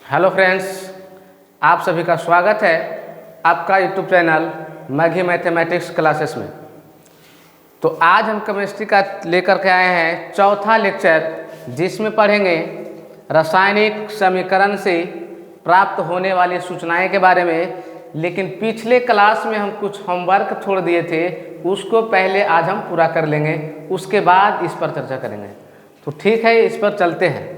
Hello friends, आप सभी का स्वागत है आपका YouTube channel Maggi mathematics classes में। तो आज हम केमिस्ट्री का लेकर के आए हैं चौथा लेक्चर, जिसमें पढ़ेंगे रासायनिक समीकरण से प्राप्त होने वाली सूचनाएं के बारे में। लेकिन पिछले क्लास में हम कुछ होमवर्क छोड़ दिए थे, उसको पहले आज हम पूरा कर लेंगे, उसके बाद इस पर चर्चा करेंगे। तो ठीक है, इस पर चलते हैं।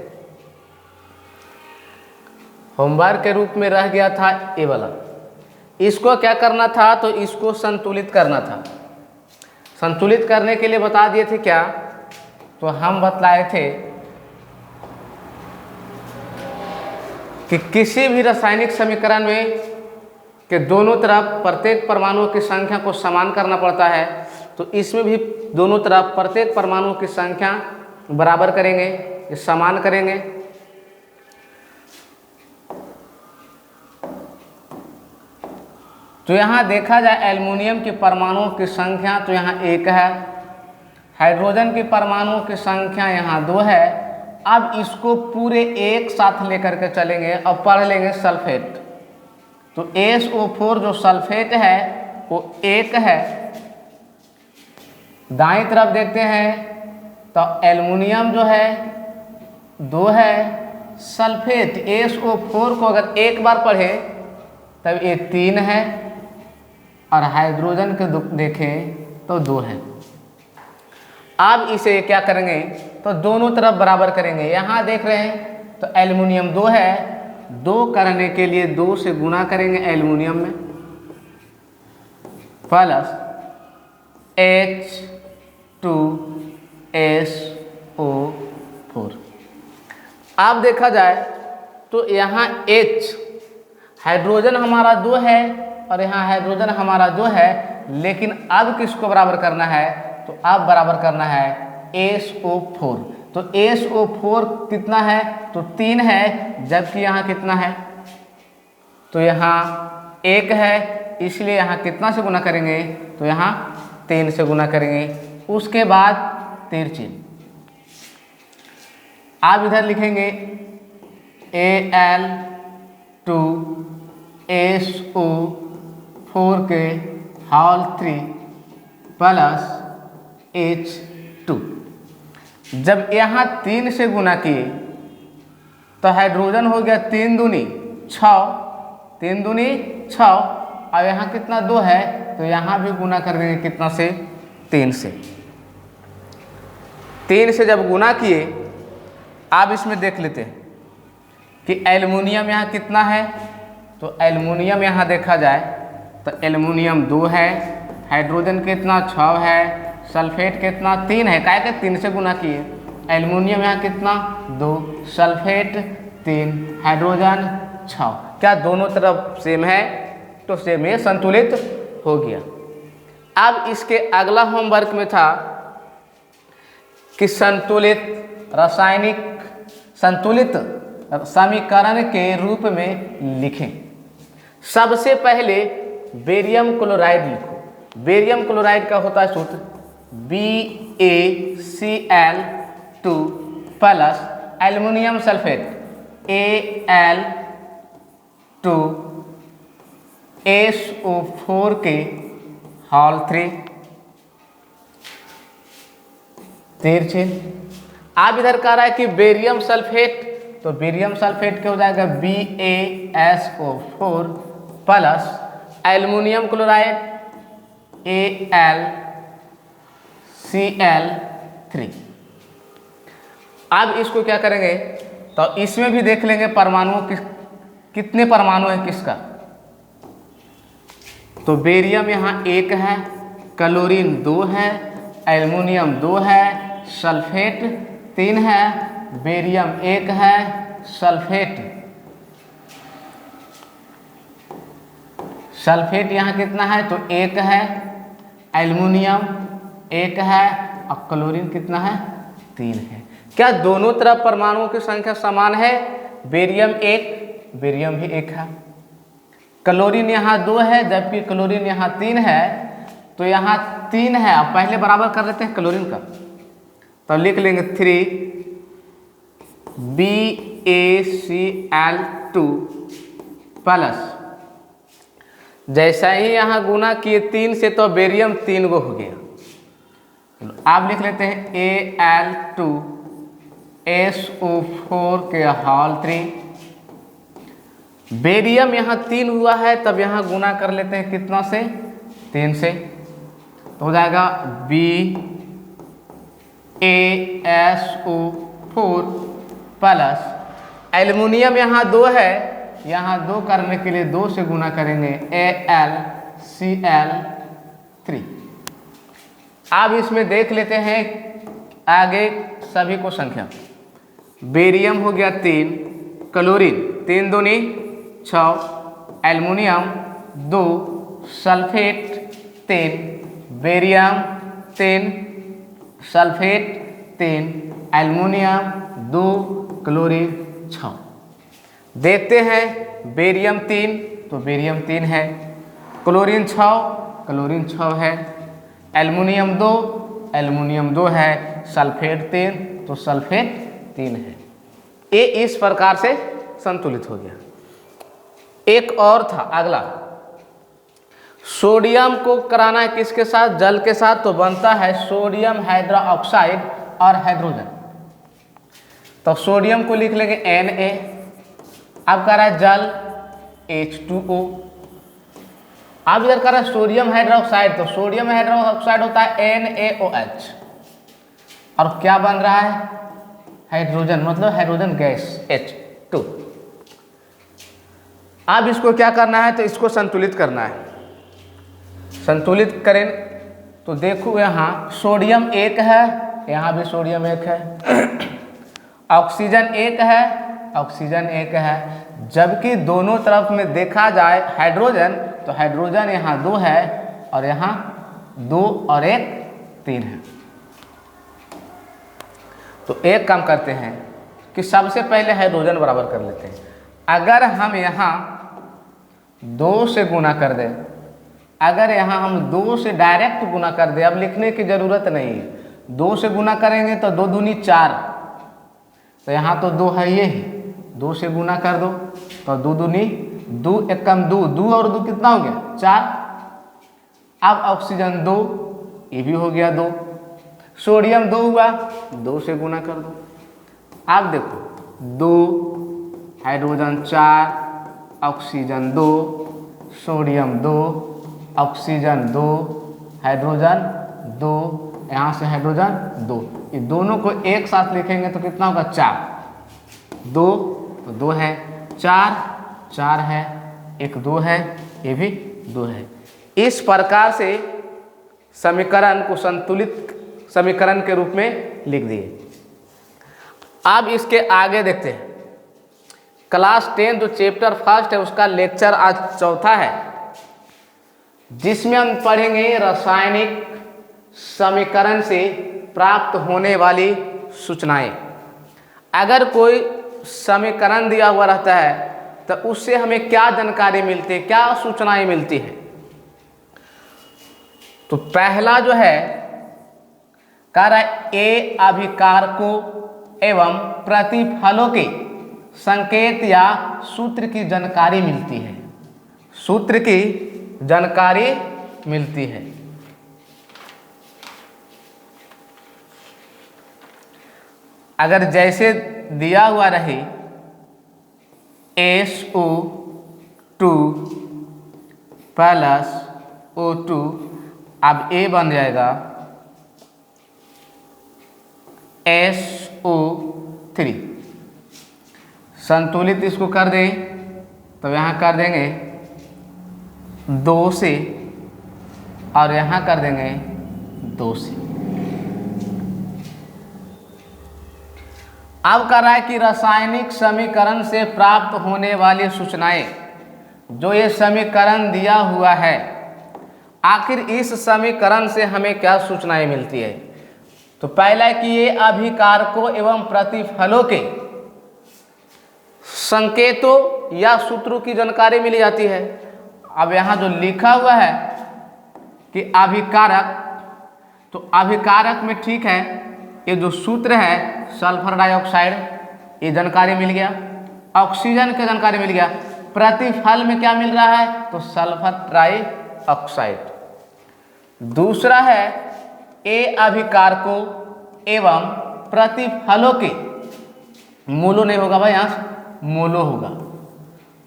होमवर्क के रूप में रह गया था ये वाला, इसको क्या करना था, तो इसको संतुलित करना था। संतुलित करने के लिए बता दिए थे क्या, तो हम बतलाए थे कि किसी भी रासायनिक समीकरण में के दोनों तरफ प्रत्येक परमाणुओं की संख्या को समान करना पड़ता है। तो इसमें भी दोनों तरफ प्रत्येक परमाणुओं की संख्या बराबर करेंगे, समान करेंगे। तो यहाँ देखा जाए एल्युमिनियम की परमाणुओं की संख्या तो यहाँ 1 है, हाइड्रोजन की परमाणुओं की संख्या यहाँ 2 है। अब इसको पूरे एक साथ लेकर के चलेंगे और पढ़ लेंगे सल्फेट। तो SO4 जो सल्फेट है वो 1 है। दाईं तरफ देखते हैं तो एल्युमिनियम जो है 2 है, सल्फेट SO4 को अगर एक बार पढ़े तब ये 3 है, और हाइड्रोजन के देखें तो 2 है। अब इसे क्या करेंगे, तो दोनों तरफ बराबर करेंगे। यहाँ देख रहे हैं तो एल्युमिनियम 2 है, 2 करने के लिए 2 से गुना करेंगे एल्युमिनियम में, प्लस H2SO4। अब देखा जाए तो यहाँ H हाइड्रोजन हमारा 2 है और यहाँ हाइड्रोजन हमारा 2 है, लेकिन अब किसको बराबर करना है, तो अब बराबर करना है SO4। तो SO4 कितना है, तो 3 है, जबकि यहाँ कितना है, तो यहाँ 1 है, इसलिए यहाँ कितना से गुना करेंगे, तो यहाँ 3 से गुना करेंगे। उसके बाद तिरछी आप इधर लिखेंगे Al2SO4 के होल 3 प्लस H2। जब यहाँ 3 से गुना किए तो हाइड्रोजन हो गया 3 दूनी 6, 3 दूनी 6, और यहाँ कितना 2 है, तो यहाँ भी गुना कर देंगे कितना से, 3 से। 3 से जब गुना किए, आप इसमें देख लेते हैं कि एल्युमिनियम यहाँ कितना है, तो एल्युमिनियम यहाँ देखा जाए तो एल्युमिनियम 2 है, हाइड्रोजन कितना 6 है, सल्फेट कितना 3 है, काय के 3 से गुना किए। एल्युमिनियम यहाँ कितना 2, सल्फेट 3, हाइड्रोजन 6। क्या दोनों तरफ सेम है, तो सेम है, संतुलित हो गया। अब इसके अगला होमवर्क में था कि संतुलित समीकरण के रूप में लिखें। सबसे पहले बेरियम क्लोराइड लिखो। बेरियम क्लोराइड का होता है सूत्र BaCl2 plus aluminium sulphate Al2SO4 के होल 3 तिरछे। आप इधर कह रहा है कि बेरियम सल्फेट, तो बेरियम सल्फेट क्या हो जाएगा BaSO4 plus aluminium chloride AlCl3। अब इसको क्या करेंगे, तो इसमें भी देख लेंगे परमाणुओं कितने परमाणु है किसका। तो बेरियम यहाँ 1 है, क्लोरीन 2 है, एल्युमिनियम 2 है, सल्फेट 3 है, बेरियम 1 है, सल्फेट यहाँ कितना है, तो 1 है, एल्युमिनियम 1 है, और क्लोरीन कितना है, 3 है। क्या दोनों तरफ परमाणुओं की संख्या समान है, बेरियम 1, बेरियम भी 1 है, क्लोरीन यहाँ 2 है, जबकि क्लोरीन यहाँ 3 है, तो यहाँ 3 है। अब पहले बराबर कर लेते हैं क्लोरीन का, तो लिख लेंगे 3 BaCl2 प्लस, जैसा ही यहाँ गुना किए 3 से तो बेरियम 3 गो हो गया। आप लिख लेते हैं Al2SO4 के होल 3। बेरियम यहाँ 3 हुआ है, तब यहाँ गुना कर लेते हैं कितना से, 3 से, तो हो जाएगा BaSO4 प्लस एल्युमिनियम यहाँ 2 है, यहाँ 2 करने के लिए 2 से गुना करेंगे AlCl3। अब इसमें देख लेते हैं आगे सभी को संख्या। बेरियम हो गया 3, क्लोरीन 3 दूनी 6, aluminium 2, sulphate 3, barium 3, sulphate 3, aluminium 2, chlorine 6। देखते हैं बेरियम 3 तो बेरियम 3 है, क्लोरीन 6 है, एल्युमिनियम 2 है, सल्फेट 3 तो सल्फेट 3 है। ये इस प्रकार से संतुलित हो गया। एक और था अगला, सोडियम को कराना है किसके साथ, जल के साथ, तो बनता है सोडियम हाइड्रोक्साइड और हाइड्रोजन। तो सोडियम को लिख लेंगे Na, अब कह रहा है जल H2O, अब इधर कर रहा है सोडियम हाइड्रोक्साइड, तो सोडियम हाइड्रोक्साइड होता है NaOH, और क्या बन रहा है, हाइड्रोजन, मतलब हाइड्रोजन गैस H2। अब इसको क्या करना है, तो इसको संतुलित करना है। संतुलित करें तो देखो यहाँ सोडियम 1 है, यहाँ भी सोडियम 1 है, ऑक्सीजन 1 है, जबकि दोनों तरफ में देखा जाए हाइड्रोजन, तो हाइड्रोजन यहाँ 2 है और यहाँ 2 और 1 3 है। तो एक काम करते हैं कि सबसे पहले हाइड्रोजन बराबर कर लेते हैं। अगर हम यहाँ 2 से गुना कर दें, अगर यहाँ हम 2 से डायरेक्ट गुना कर दें, अब लिखने की ज़रूरत नहीं है, 2 से गुना करेंगे तो 2 दूनी 4, तो यहाँ तो 2 है, ये 2 से गुना कर दो तो 2 दूनी 2, 1 कम 2, 2 और 2 कितना हो गया 4। अब ऑक्सीजन 2, ये भी हो गया 2, सोडियम 2 हुआ, 2 से गुना कर दो। अब देखो 2, hydrogen 4, oxygen 2, sodium 2, oxygen 2, hydrogen 2, यहाँ से हाइड्रोजन 2, ये दोनों को एक साथ लिखेंगे तो कितना होगा 4, 2 तो 2 है, 4 है, 1 2 है, ये भी 2 है। इस प्रकार से समीकरण को संतुलित समीकरण के रूप में लिख दिए। अब इसके आगे देखते हैं, क्लास 10 जो चैप्टर फर्स्ट है उसका लेक्चर आज चौथा है, जिसमें हम पढ़ेंगे रासायनिक समीकरण से प्राप्त होने वाली सूचनाएं। अगर कोई समीकरण दिया हुआ रहता है तो उससे हमें क्या जानकारी मिलती है, क्या सूचनाएं मिलती है। तो पहला जो है कह रहा है ए अभिकारकों एवं प्रतिफलों के संकेत या सूत्र की जानकारी मिलती है, सूत्र की जानकारी मिलती है। अगर जैसे दिया हुआ रहे SO2 प्लस O2, अब A बन जाएगा SO3। संतुलित इसको कर दें तो यहाँ कर देंगे 2 से और यहाँ कर देंगे 2 से। अब कर रहा है कि रासायनिक समीकरण से प्राप्त होने वाली सूचनाएं, जो ये समीकरण दिया हुआ है, आखिर इस समीकरण से हमें क्या सूचनाएं मिलती है। तो पहला है कि ये अभिकारकों एवं प्रतिफलों के संकेतों या सूत्रों की जानकारी मिल जाती है। अब यहाँ जो लिखा हुआ है कि अभिकारक, तो अभिकारक में ठीक है, ये जो सूत्र है सल्फर डाइऑक्साइड ये जानकारी मिल गया। ऑक्सीजन की जानकारी मिल गया। प्रतिफल में क्या मिल रहा है? तो सल्फर ट्राइऑक्साइड। दूसरा है ए अभिकारकों एवं प्रतिफलों के मोलो नहीं होगा भाई, यहाँ मोलो होगा।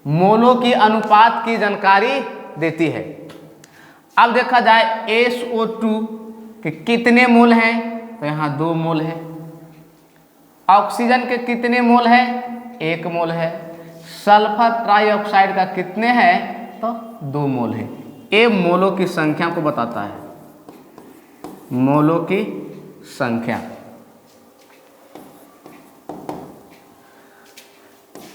मोलो की अनुपात की जानकारी देती है। अब देखा जाए SO2 के कितने मोल हैं, तो यहाँ 2 मोल है। ऑक्सीजन के कितने मोल है? 1 मोल है। सल्फर ट्राइऑक्साइड का कितने हैं? तो 2 मोल है। ये मोलों की संख्या को बताता है, मोलों की संख्या।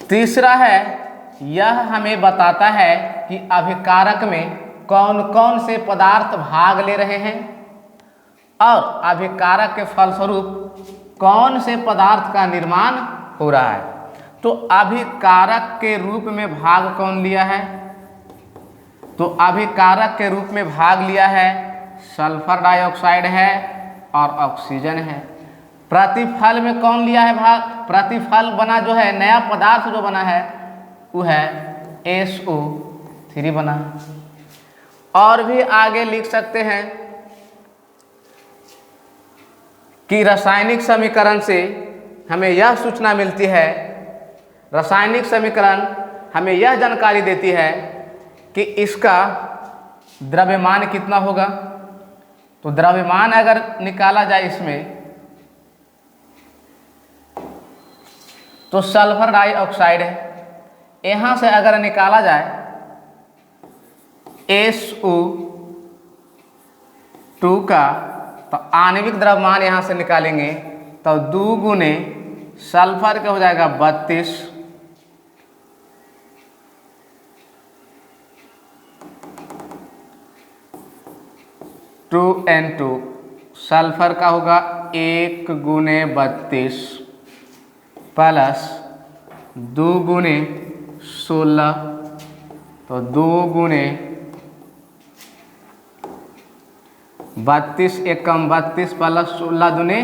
तीसरा है, यह हमें बताता है कि अभिकारक में कौन कौन से पदार्थ भाग ले रहे हैं और अभिकारक के फलस्वरूप कौन से पदार्थ का निर्माण हो रहा है। तो अभिकारक के रूप में भाग कौन लिया है? तो अभिकारक के रूप में भाग लिया है सल्फर डाइऑक्साइड है और ऑक्सीजन है। प्रतिफल में कौन लिया है भाग? प्रतिफल बना जो है, नया पदार्थ जो बना है वो है SO3 बना है। और भी आगे लिख सकते हैं कि रासायनिक समीकरण से हमें यह सूचना मिलती है, रासायनिक समीकरण हमें यह जानकारी देती है कि इसका द्रव्यमान कितना होगा। तो द्रव्यमान अगर निकाला जाए इसमें, तो सल्फर डाइऑक्साइड है, यहाँ से अगर निकाला जाए SO2 का, तो आणविक द्रव्यमान यहाँ से निकालेंगे तो 2 गुने सल्फर का हो जाएगा 32, 2N2 सल्फर का होगा 1 गुने 32 प्लस 2 गुने 16, तो 2 गुने 32 एकम 32 प्लस 16 दूने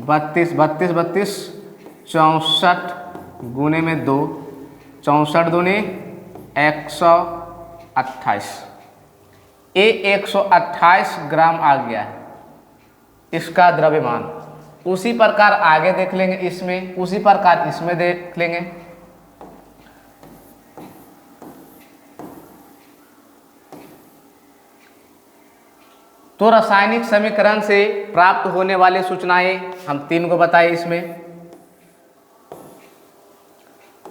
32, 32 32 64 गुने में 2, 64 दूने 128। ये 128 ग्राम आ गया है इसका द्रव्यमान। उसी प्रकार आगे देख लेंगे, इसमें उसी प्रकार इसमें देख लेंगे। तो रासायनिक समीकरण से प्राप्त होने वाली सूचनाएं हम 3 को बताए इसमें,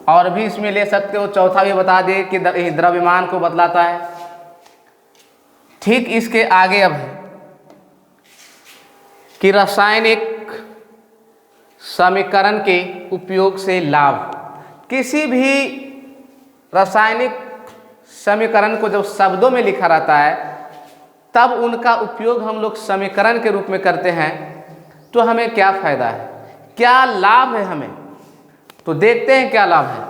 और भी इसमें ले सकते हो। चौथा भी बता दिए कि द्रव्यमान को बतलाता है। ठीक इसके आगे अब है कि रासायनिक समीकरण के उपयोग से लाभ। किसी भी रासायनिक समीकरण को जब शब्दों में लिखा रहता है तब उनका उपयोग हम लोग समीकरण के रूप में करते हैं, तो हमें क्या फायदा है, क्या लाभ है हमें। तो देखते हैं क्या लाभ है।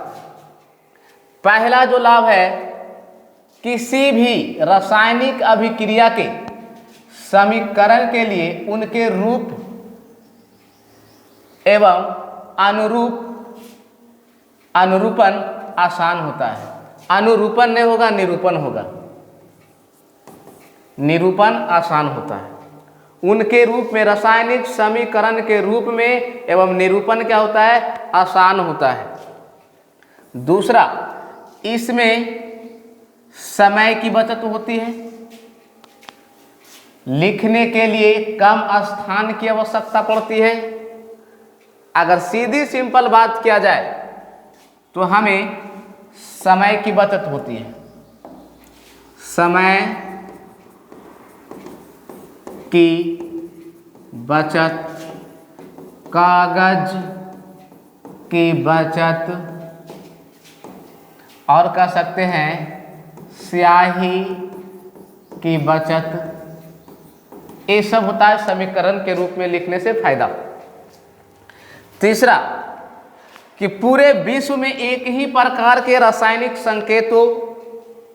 पहला जो लाभ है, किसी भी रासायनिक अभिक्रिया के समीकरण के लिए उनके रूप एवं अनुरूपण आसान होता है। अनुरूपण नहीं होगा, निरूपण होगा। निरूपण आसान होता है। उनके रूप में, रासायनिक समीकरण के रूप में एवं निरूपण क्या होता है? आसान होता है। दूसरा, इसमें समय की बचत होती है। लिखने के लिए कम स्थान की आवश्यकता पड़ती है। अगर सीधी सिंपल बात किया जाए तो हमें समय की बचत होती है। समय की बचत, कागज की बचत, और कह सकते हैं स्याही की बचत। ये सब होता है समीकरण के रूप में लिखने से फायदा। तीसरा, कि पूरे विश्व में एक ही प्रकार के रासायनिक संकेतों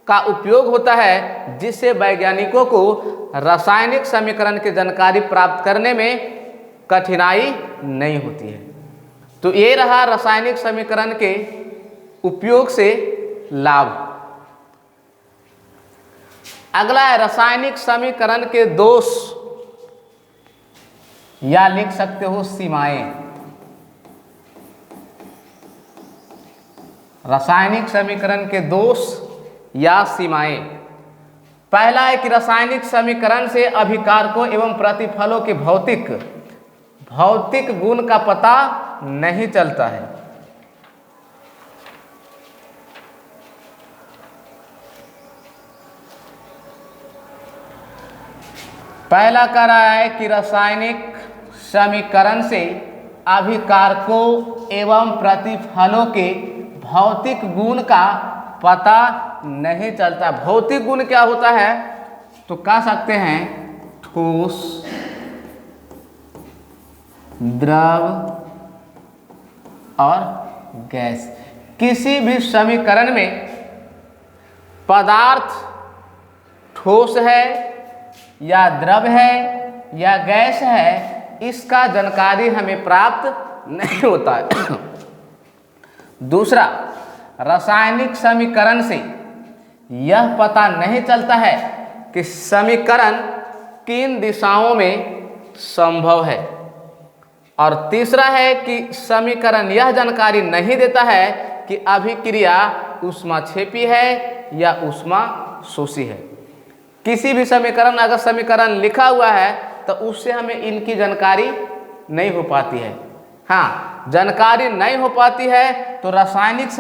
का उपयोग होता है, जिससे वैज्ञानिकों को रासायनिक समीकरण की जानकारी प्राप्त करने में कठिनाई नहीं होती है। तो ये रहा रासायनिक समीकरण के उपयोग से लाभ। अगला है रासायनिक समीकरण के दोष या लिख सकते हो सीमाएं। रासायनिक समीकरण के दोष या सीमाएं। पहला है कि रासायनिक समीकरण से अभिकारकों एवं प्रतिफलों के भौतिक गुण का पता नहीं चलता है। पहला कह रहा है कि रासायनिक समीकरण से अभिकारकों एवं प्रतिफलों के भौतिक गुण का पता नहीं चलता। भौतिक गुण क्या होता है तो कह सकते हैं ठोस, द्रव और गैस। किसी भी समीकरण में पदार्थ ठोस है या द्रव है या गैस है, इसका जानकारी हमें प्राप्त नहीं होता है। दूसरा, रासायनिक समीकरण से यह पता नहीं चलता है कि समीकरण किन दिशाओं में संभव है। और तीसरा है कि समीकरण यह जानकारी नहीं देता है कि अभिक्रिया ऊष्माक्षेपी है या ऊष्माशोषी है। किसी भी समीकरण अगर समीकरण लिखा हुआ है तो उससे हमें इनकी जानकारी नहीं हो पाती है। हाँ, जानकारी नहीं हो पाती है तो रासायनिक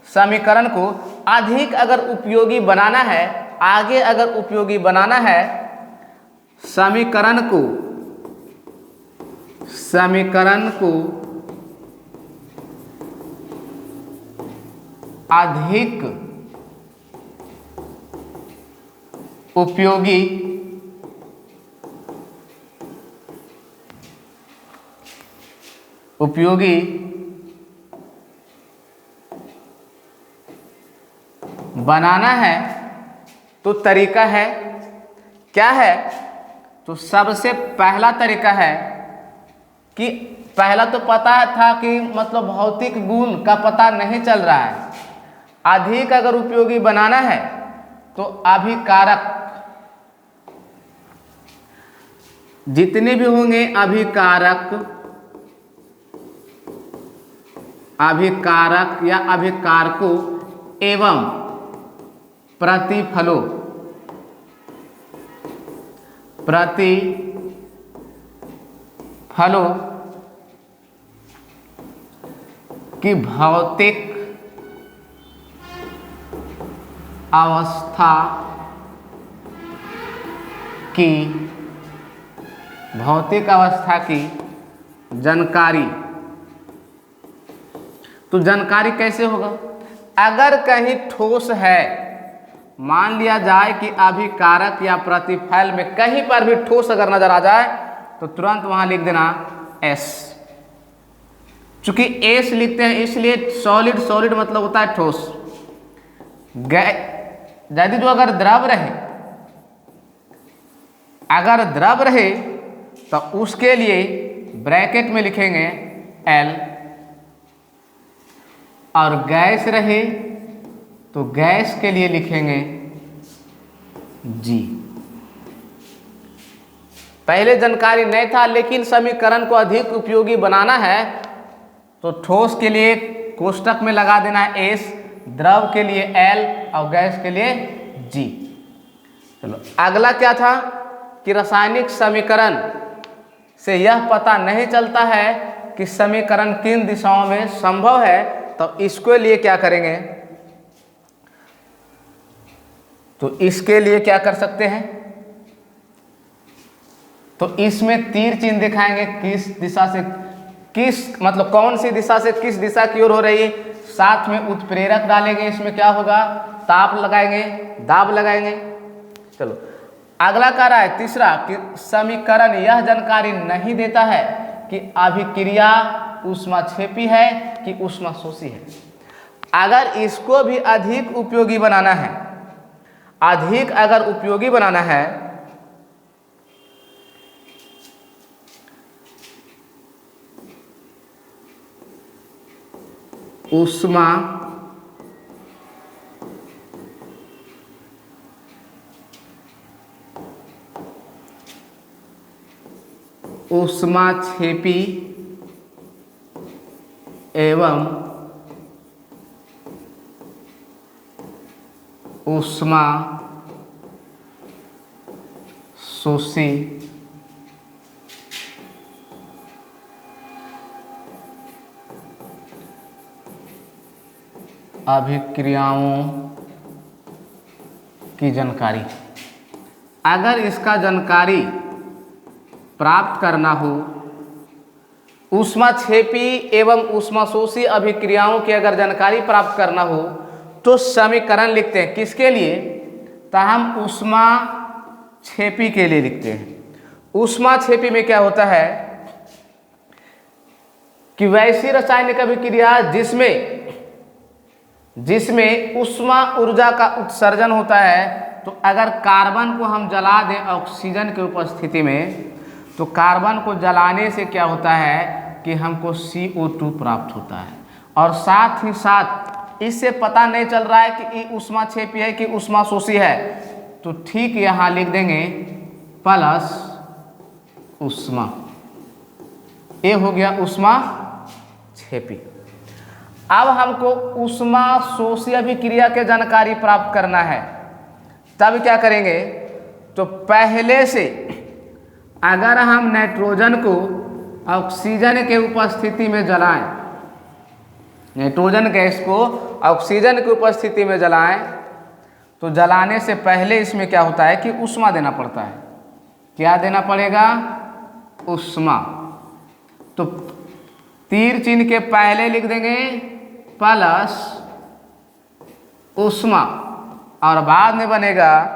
समीकरण को अधिक अगर उपयोगी बनाना है, आगे अगर उपयोगी बनाना है, समीकरण को अधिक उपयोगी बनाना है तो तरीका है क्या है तो सबसे पहला तरीका है कि पहला तो पता था कि मतलब भौतिक गुण का पता नहीं चल रहा है। अधिक अगर उपयोगी बनाना है तो अभिकारक जितने भी होंगे अभिकारक या अभिकारकों एवं प्रतिफलों की भौतिक अवस्था की जानकारी। तो जानकारी कैसे होगा? अगर कहीं ठोस है, मान लिया जाए कि अभिकारक या प्रतिफल में कहीं पर भी ठोस अगर नजर आ जाए तो तुरंत वहां लिख देना S। चूंकि S लिखते हैं इसलिए सॉलिड मतलब होता है ठोस। यदि जो अगर द्रव रहे तो उसके लिए ब्रैकेट में लिखेंगे L, और गैस रहे तो गैस के लिए लिखेंगे G। पहले जानकारी नहीं था, लेकिन समीकरण को अधिक उपयोगी बनाना है तो ठोस के लिए कोष्टक में लगा देना है S, द्रव के लिए L और गैस के लिए G। चलो अगला क्या था कि रासायनिक समीकरण से यह पता नहीं चलता है कि समीकरण किन दिशाओं में संभव है, तो इसके लिए क्या करेंगे? तो इसके लिए क्या कर सकते हैं? तो इसमें तीर चिन्ह दिखाएंगे किस दिशा से मतलब कौन सी दिशा से किस दिशा की ओर हो रही है। साथ में उत्प्रेरक डालेंगे, इसमें क्या होगा? ताप लगाएंगे, दाब लगाएंगे। चलो अगला कह रहा है तीसरा कि समीकरण यह जानकारी नहीं देता है कि अभिक्रिया ऊष्माक्षेपी है कि ऊष्माशोषी है। अगर इसको भी अधिक उपयोगी बनाना है, अगर उपयोगी बनाना है ऊष्मा ऊष्माक्षेपी एवं ऊष्मा शोषी अभिक्रियाओं की जानकारी। अगर इसका जानकारी प्राप्त करना हो, ऊष्माक्षेपी एवं ऊष्माशोषी अभिक्रियाओं की अगर जानकारी प्राप्त करना हो तो समीकरण लिखते हैं। किसके लिए? तो हम ऊष्माक्षेपी के लिए लिखते हैं। ऊष्माक्षेपी में क्या होता है कि वैसी रासायनिक अभिक्रिया जिसमें ऊष्मा ऊर्जा का उत्सर्जन होता है, तो अगर कार्बन को हम जला दें ऑक्सीजन की उपस्थिति में, तो कार्बन को जलाने से क्या होता है कि हमको CO2 प्राप्त होता है। और साथ ही साथ इससे पता नहीं चल रहा है कि ये ऊष्माक्षेपी है कि ऊष्माशोषी है, तो ठीक यहाँ लिख देंगे प्लस ऊष्मा। ये हो गया ऊष्माक्षेपी। अब हमको ऊष्माशोषी अभिक्रिया के जानकारी प्राप्त करना है, तब क्या करेंगे? तो पहले से अगर हम नाइट्रोजन को ऑक्सीजन के उपस्थिति में जलाएं, नाइट्रोजन गैस को ऑक्सीजन की उपस्थिति में जलाएं, तो जलाने से पहले इसमें क्या होता है कि ऊष्मा देना पड़ता है। क्या देना पड़ेगा? ऊष्मा। तो तीर चिन्ह के पहले लिख देंगे प्लस ऊष्मा और बाद में बनेगा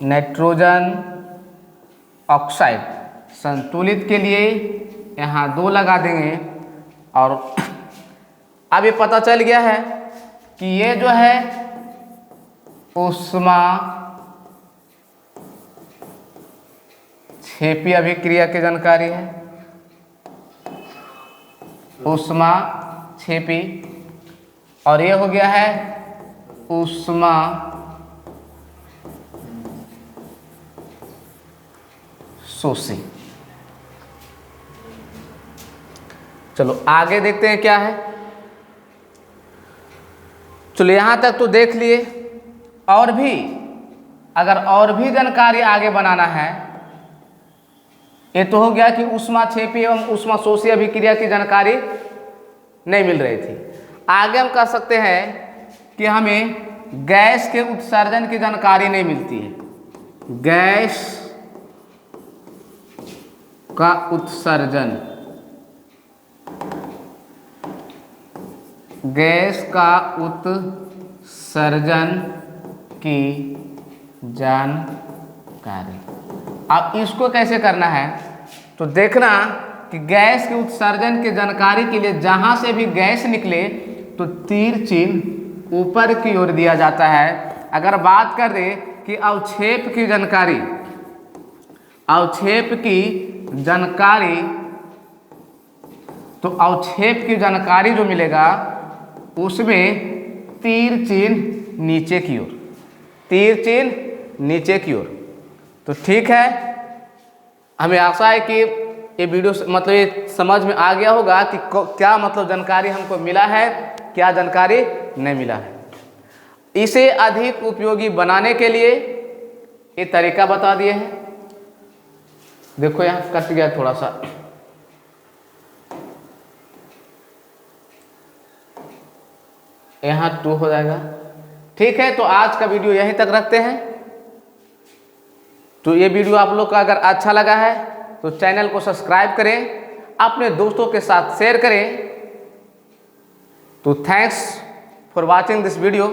नाइट्रोजन ऑक्साइड। संतुलित के लिए यहाँ 2 लगा देंगे। और अब ये पता चल गया है कि ये जो है ऊष्माक्षेपी अभिक्रिया की जानकारी है, ऊष्माक्षेपी। और ये हो गया है ऊष्मा शोषी। चलो आगे देखते हैं क्या है। चलो यहां तक तो देख लिए। और भी अगर और भी जानकारी आगे बनाना है, ये तो हो गया कि ऊष्माक्षेपी एवं ऊष्माशोषी अभिक्रिया की जानकारी नहीं मिल रही थी। आगे हम कह सकते हैं कि हमें गैस के उत्सर्जन की जानकारी नहीं मिलती है। गैस का उत्सर्जन, गैस का उत्सर्जन की जानकारी। अब इसको कैसे करना है तो देखना कि गैस के उत्सर्जन की जानकारी के लिए जहां से भी गैस निकले तो तीर चिन्ह ऊपर की ओर दिया जाता है। अगर बात कर दे कि अवक्षेप की जानकारी, अवक्षेप की जानकारी, तो अवक्षेप की जानकारी जो मिलेगा उसमें तीर चिन्ह नीचे की ओर, तीर चिन्ह नीचे की ओर। तो ठीक है, हमें आशा है कि ये वीडियो मतलब ये समझ में आ गया होगा कि क्या मतलब जानकारी हमको मिला है, क्या जानकारी नहीं मिला है। इसे अधिक उपयोगी बनाने के लिए ये तरीका बता दिए हैं। देखो यहाँ कट गया थोड़ा सा, यहाँ 2 हो जाएगा। ठीक है, तो आज का वीडियो यहीं तक रखते हैं। तो ये वीडियो आप लोग का अगर अच्छा लगा है तो चैनल को सब्सक्राइब करें, अपने दोस्तों के साथ शेयर करें। तो thanks for watching this video.